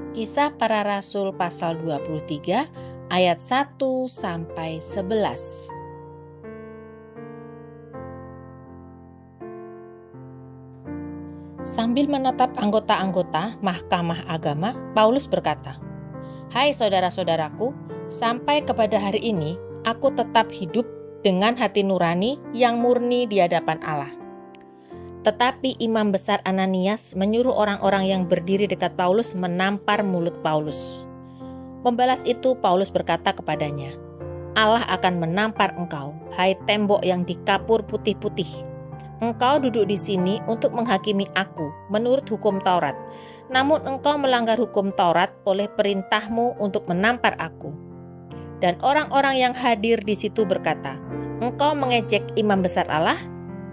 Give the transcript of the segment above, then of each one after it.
Kisah Para Rasul pasal 23 ayat 1-11. Sambil menatap anggota-anggota Mahkamah Agama, Paulus berkata, "Hai saudara-saudaraku, sampai kepada hari ini aku tetap hidup dengan hati nurani yang murni di hadapan Allah." Tetapi Imam Besar Ananias menyuruh orang-orang yang berdiri dekat Paulus menampar mulut Paulus. Membalas itu Paulus berkata kepadanya, "Allah akan menampar engkau, hai tembok yang dikapur putih-putih. Engkau duduk di sini untuk menghakimi aku menurut hukum Taurat, namun engkau melanggar hukum Taurat oleh perintahmu untuk menampar aku." Dan orang-orang yang hadir di situ berkata, "Engkau mengejek Imam Besar Allah?"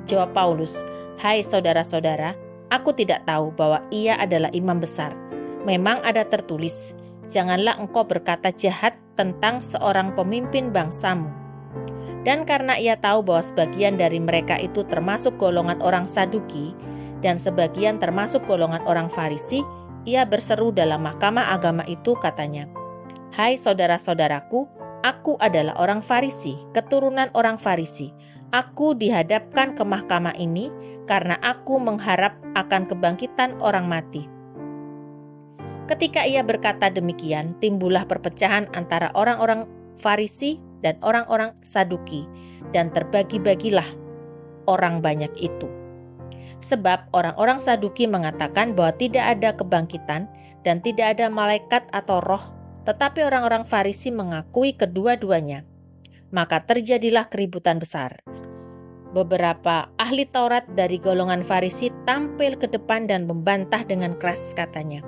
Jawab Paulus, "Hai saudara-saudara, aku tidak tahu bahwa ia adalah imam besar. Memang ada tertulis, janganlah engkau berkata jahat tentang seorang pemimpin bangsamu." Dan karena ia tahu bahwa sebagian dari mereka itu termasuk golongan orang Saduki dan sebagian termasuk golongan orang Farisi, ia berseru dalam mahkamah agama itu, katanya, "Hai saudara-saudaraku, aku adalah orang Farisi, keturunan orang Farisi. Aku dihadapkan ke mahkamah ini karena aku mengharap akan kebangkitan orang mati." Ketika ia berkata demikian, timbullah perpecahan antara orang-orang Farisi dan orang-orang Saduki, dan terbagi-bagilah orang banyak itu. Sebab orang-orang Saduki mengatakan bahwa tidak ada kebangkitan dan tidak ada malaikat atau roh, tetapi orang-orang Farisi mengakui kedua-duanya. Maka terjadilah keributan besar. Beberapa ahli Taurat dari golongan Farisi tampil ke depan dan membantah dengan keras, katanya,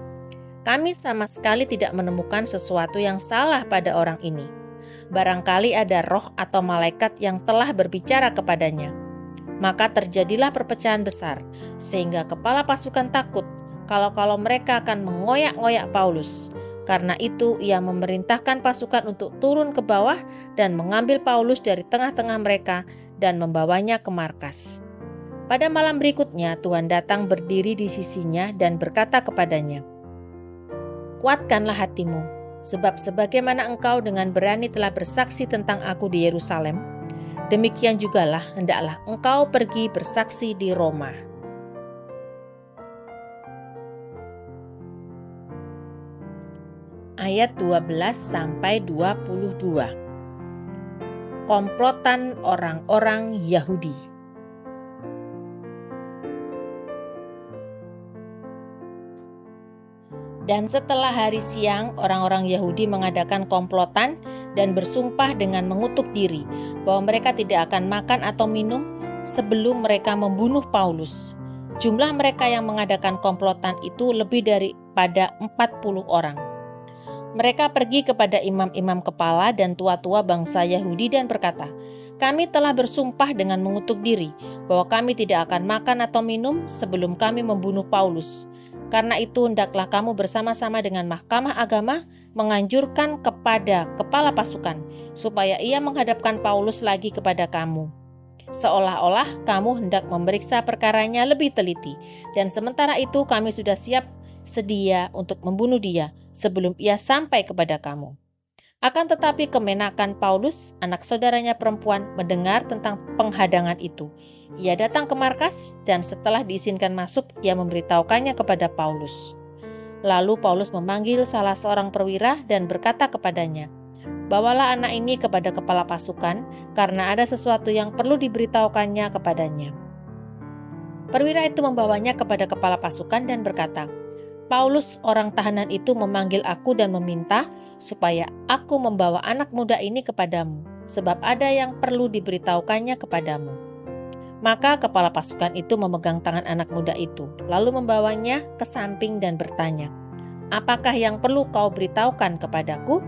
"Kami sama sekali tidak menemukan sesuatu yang salah pada orang ini. Barangkali ada roh atau malaikat yang telah berbicara kepadanya." Maka terjadilah perpecahan besar, sehingga kepala pasukan takut kalau mereka akan mengoyak-ngoyak Paulus. Karena itu ia memerintahkan pasukan untuk turun ke bawah dan mengambil Paulus dari tengah-tengah mereka dan membawanya ke markas. Pada malam berikutnya Tuhan datang berdiri di sisinya dan berkata kepadanya, "Kuatkanlah hatimu, sebab sebagaimana engkau dengan berani telah bersaksi tentang aku di Yerusalem, demikian jugalah hendaklah engkau pergi bersaksi di Roma." Ayat 12-22. Komplotan orang-orang Yahudi. Dan setelah hari siang, orang-orang Yahudi mengadakan komplotan dan bersumpah dengan mengutuk diri bahwa mereka tidak akan makan atau minum sebelum mereka membunuh Paulus. Jumlah mereka yang mengadakan komplotan itu lebih daripada 40 orang. Mereka pergi kepada imam-imam kepala dan tua-tua bangsa Yahudi dan berkata, "Kami telah bersumpah dengan mengutuk diri bahwa kami tidak akan makan atau minum sebelum kami membunuh Paulus. Karena itu hendaklah kamu bersama-sama dengan mahkamah agama menganjurkan kepada kepala pasukan supaya ia menghadapkan Paulus lagi kepada kamu. Seolah-olah kamu hendak memeriksa perkaranya lebih teliti, dan sementara itu kami sudah siap sedia untuk membunuh dia sebelum ia sampai kepada kamu." Akan tetapi kemenakan Paulus, anak saudaranya perempuan, mendengar tentang penghadangan itu. Ia datang ke markas dan setelah diizinkan masuk, ia memberitahukannya kepada Paulus. Lalu Paulus memanggil salah seorang perwira dan berkata kepadanya, "Bawalah anak ini kepada kepala pasukan, karena ada sesuatu yang perlu diberitahukannya kepadanya." Perwira itu membawanya kepada kepala pasukan dan berkata, "Paulus, orang tahanan itu memanggil aku dan meminta supaya aku membawa anak muda ini kepadamu, sebab ada yang perlu diberitahukannya kepadamu." Maka kepala pasukan itu memegang tangan anak muda itu, lalu membawanya ke samping dan bertanya, "Apakah yang perlu kau beritahukan kepadaku?"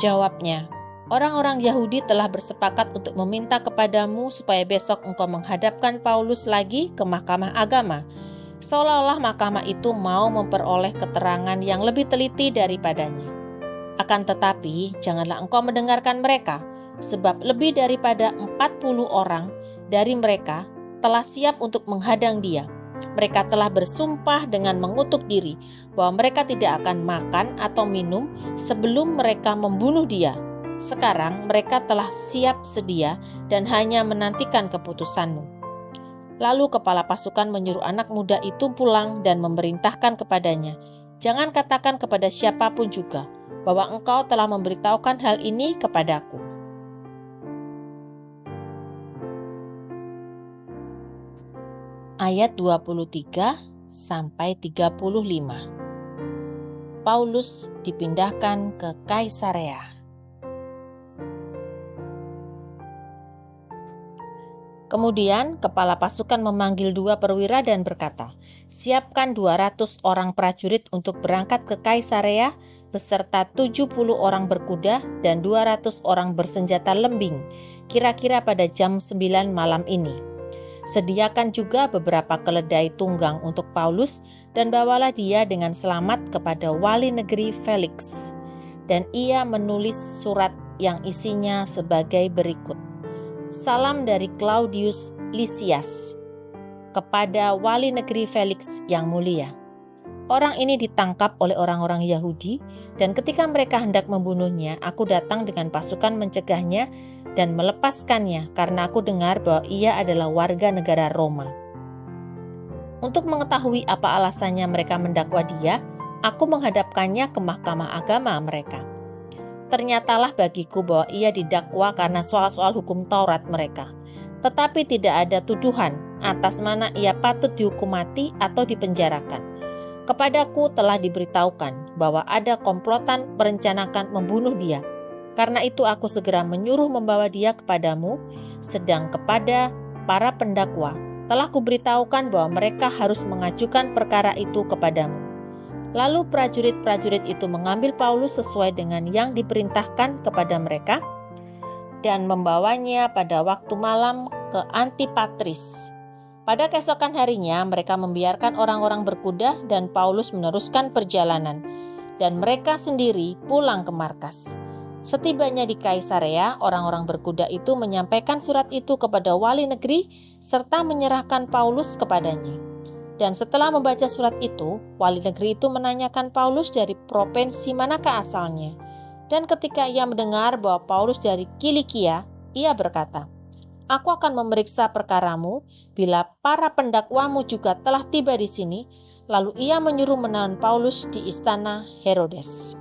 Jawabnya, "Orang-orang Yahudi telah bersepakat untuk meminta kepadamu supaya besok engkau menghadapkan Paulus lagi ke mahkamah agama, seolah-olah mahkamah itu mau memperoleh keterangan yang lebih teliti daripadanya. Akan tetapi janganlah engkau mendengarkan mereka, sebab lebih daripada 40 orang dari mereka telah siap untuk menghadang dia. Mereka telah bersumpah dengan mengutuk diri bahwa mereka tidak akan makan atau minum sebelum mereka membunuh dia. Sekarang mereka telah siap sedia dan hanya menantikan keputusanmu." Lalu kepala pasukan menyuruh anak muda itu pulang dan memerintahkan kepadanya, "Jangan katakan kepada siapapun juga bahwa engkau telah memberitahukan hal ini kepadaku." Ayat 23 sampai 35. Paulus dipindahkan ke Kaisarea. Kemudian kepala pasukan memanggil 2 perwira dan berkata, "Siapkan 200 orang prajurit untuk berangkat ke Kaisarea beserta 70 orang berkuda dan 200 orang bersenjata lembing, kira-kira pada jam 9 malam ini. Sediakan juga beberapa keledai tunggang untuk Paulus dan bawalah dia dengan selamat kepada wali negeri Felix." Dan ia menulis surat yang isinya sebagai berikut: "Salam dari Claudius Lysias kepada wali negeri Felix yang mulia. Orang ini ditangkap oleh orang-orang Yahudi, dan ketika mereka hendak membunuhnya, aku datang dengan pasukan mencegahnya dan melepaskannya karena aku dengar bahwa ia adalah warga negara Roma. Untuk mengetahui apa alasannya mereka mendakwa dia, aku menghadapkannya ke mahkamah agama mereka. Ternyatalah bagiku bahwa ia didakwa karena soal-soal hukum Taurat mereka, tetapi tidak ada tuduhan atas mana ia patut dihukum mati atau dipenjarakan. Kepadaku telah diberitahukan bahwa ada komplotan merencanakan membunuh dia. Karena itu aku segera menyuruh membawa dia kepadamu, sedang kepada para pendakwa telah kuberitahukan bahwa mereka harus mengajukan perkara itu kepadamu." Lalu prajurit-prajurit itu mengambil Paulus sesuai dengan yang diperintahkan kepada mereka dan membawanya pada waktu malam ke Antipatris. Pada keesokan harinya mereka membiarkan orang-orang berkuda dan Paulus meneruskan perjalanan, dan mereka sendiri pulang ke markas. Setibanya di Kaisarea, orang-orang berkuda itu menyampaikan surat itu kepada wali negeri serta menyerahkan Paulus kepadanya. Dan setelah membaca surat itu, wali negeri itu menanyakan Paulus dari provinsi manakah asalnya. Dan ketika ia mendengar bahwa Paulus dari Kilikia, ia berkata, "Aku akan memeriksa perkaramu bila para pendakwamu juga telah tiba di sini." Lalu ia menyuruh menahan Paulus di istana Herodes.